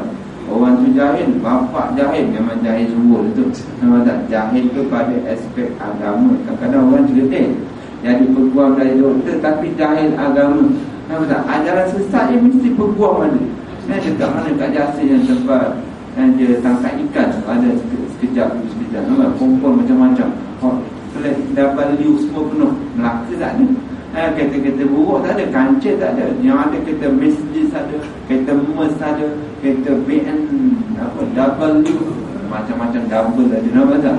Orang tu jahil, bapa jahil. Memang jahil sungguh itu. Nampak tak? Jahil tu pada aspek agama. Kadang-kadang orang cerdik, jadi peguam dari doktor tapi jahil agama. Nampak tak? Ajaran sesat dia mesti peguam ada. Dekat mana kat jasa yang tempat dia tangkap ikan, ada sekejap. Nampak? Kumpul macam-macam. Dapat liu semua penuh. Melaka tak ada. Kereta-kereta buruk tak ada, kancil tak ada. Yang ada kereta Mercedes ada, kereta Mercedes ada, kereta BMW, macam-macam double ada. Nampak tak?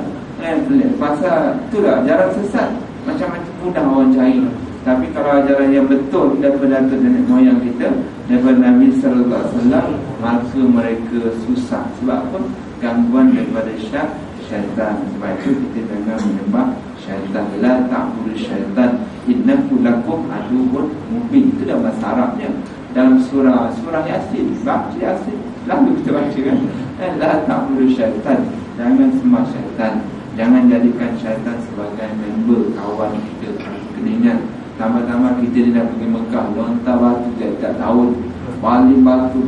Pasal itulah ajaran sesat. Macam-macam mudah orang cari. Tapi kalau ajaran yang betul daripada nenek moyang kita, daripada Nabi Sallallahu Alaihi Wasallam, maka mereka susah. Sebab apa? Gangguan daripada syaitan. Sebab itu kita jangan menyembah syaitan. La ta'budu syaitan innahu lakum aduwwun mubin. Itu dah bahasa Arabnya. Dalam surah Yasin, baca Yasin, lalu kita baca kan, la ta'budu syaitan. Jangan sembah syaitan. Jangan jadikan syaitan sebagai member, kawan kita. Kena ingat, tambah-tambah kita dah pergi Mekah, lontar batu tiap-tiap tahun, baling batu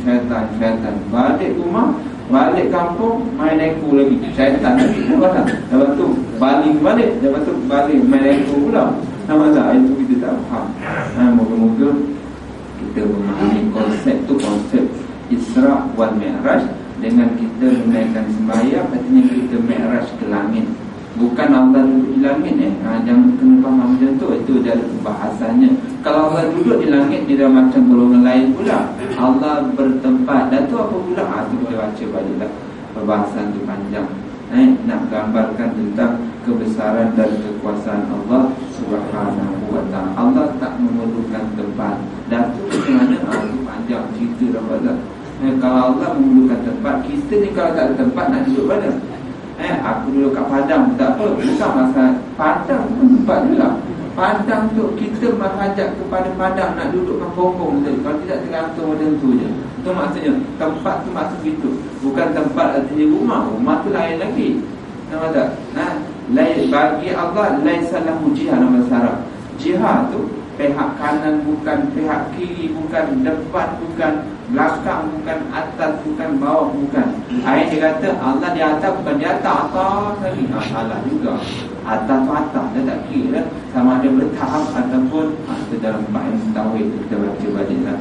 syaitan. Balik rumah, balik kampung, main ekor lagi, syaitan lagi. Nampak tak? Lepas tu baling balik, lepas tu balik main ekor pula. Nampak tak? Itu kita tak faham. Moga-moga kita memahami konsep tu, konsep Isra wal Mi'raj. Dengan kita menaikkan sembahyang, artinya kita Mi'raj ke langit. Bukan Allah duduk di langit. Jangan kena faham macam tu. Itu adalah bahasanya. Kalau Allah duduk di langit, dia dah macam golongan lain pula. Allah bertempat. Dan tu apa pula? Itu kita baca baliklah. Perbahasan tu panjang. Nak gambarkan tentang kebesaran dan kekuasaan Allah Subhanahu wa ta'ala. Allah tak memerlukan tempat. Dan tu macam mana? Itu panjang cerita dah pada. Kalau Allah memerlukan tempat, kita ni kalau tak ada tempat nak duduk mana? Aku duduk kat Padang tak apa. Bukan masalah. Padang pun tempat juga. Padang tu kita berhajat kepada Padang nak dudukkan pokok tu. Kalau tidak tergantung macam tu je. Itu maksudnya tempat tu maksud itu. Bukan tempat artinya rumah. Rumah tu lain lagi. Nampak tak? Bagi Allah laisa lahu jihad. Nama Arab. Jihad tu pihak kanan bukan, pihak kiri bukan, depan bukan, belakang bukan, atas bukan, bawah bukan. Ayat dia kata Allah di atas, bukan di atas lagi. Salah juga. Atas tu atas, dia tak kira sama ada bertahap ataupun itu dalam bab tauhid kita baca baliklah.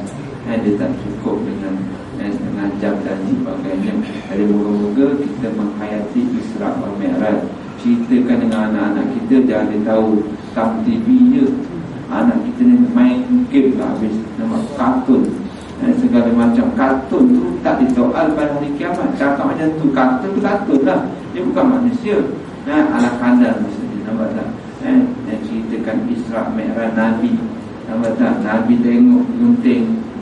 Dia tak cukup dengan setengah jam dan sebagainya. Jadi moga-moga kita menghayati Isra wal Mi'raj. Ceritakan dengan anak-anak kita, jangan dia tahu tam TV je. Anak kita ni main game lah habis. Nama kartun, segala macam kartun tu tak disoal pada hari kiamat. Cakap macam tu, kartun tu kartun lah, dia bukan manusia. Ala kadar maksudnya. Nampak tak? Ceritakan Isra Mi'raj Nabi. Nampak tak? Nabi tengok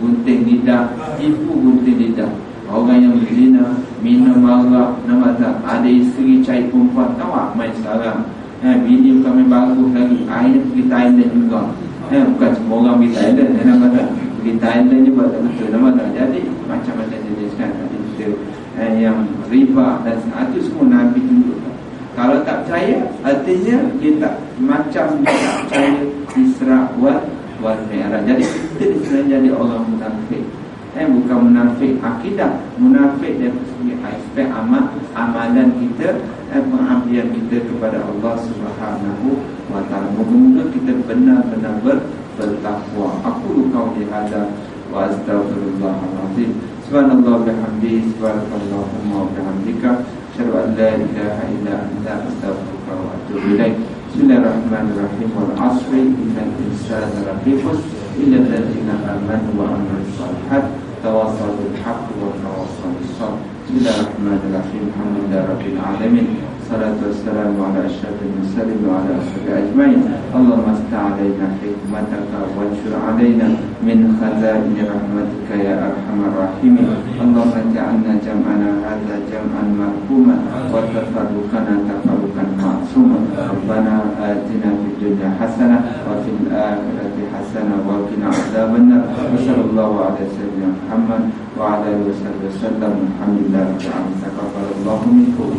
gunting lidah, ibu gunting lidah. Orang yang berzina, minum arak. Nampak tak? Ada isteri cari perempuan. Tahu main sekarang. Bini bukan main bagus lagi. Akhirnya pergi Thailand juga. Bukan semua orang pergi Thailand. Nampak tak? Pergi Thailand je buat tak betul. Nampak tak? Jadi macam-macam jenis kan. Tadi kita yang riba dan itu semua Nabi tunjuk. Kalau tak percaya, artinya dia tak macam dia tak percaya Isra wal Mi'raj. Jadi kita sebenarnya jadi orang munafik. Bukan munafik akidah, munafik dari segi aspek amalan kita, pengabdian kita kepada Allah Subhanahu wa ta'ala. Moga-moga kita benar-benar bertakwa. Aku qauli hadza wa astaghfirullahalazim. Subhanallah bihamdihi, subhanakallahumma wa bihamdika, asyhadu an la ilaha illa anta, astaghfiruka wa atubu ilaik. Bismillahirrahmanirrahim. Wal 'asri innal insana lafi khusr illa alladziina aamanu wa 'amilus shalihaat tawassaw bil haqqi wa tawassaw bis sabr. Bismillahirrahmanirrahim. Alhamdulillahirabbil alamin. Salatu wassalamu ala asyrafil mursalin wa ala ashabihi ajmain. Allahumma asta'alaina hikmataka wanshur alaina min khazaini rahmatika ya arhamar rahimin. Allahumma ja'alna jam'ana hadza jam'an marhuma wa tafarruqana tafarruqan ma'suma. Rabbana atina fid dunya hasanah wa fil akhirati hasanah wa qina adzabannar. Wa sallallahu ala sayyidina Muhammad wa ala alihi wasallam. Alhamdulillah rabbil alamin. Taqabbalallahu minkum.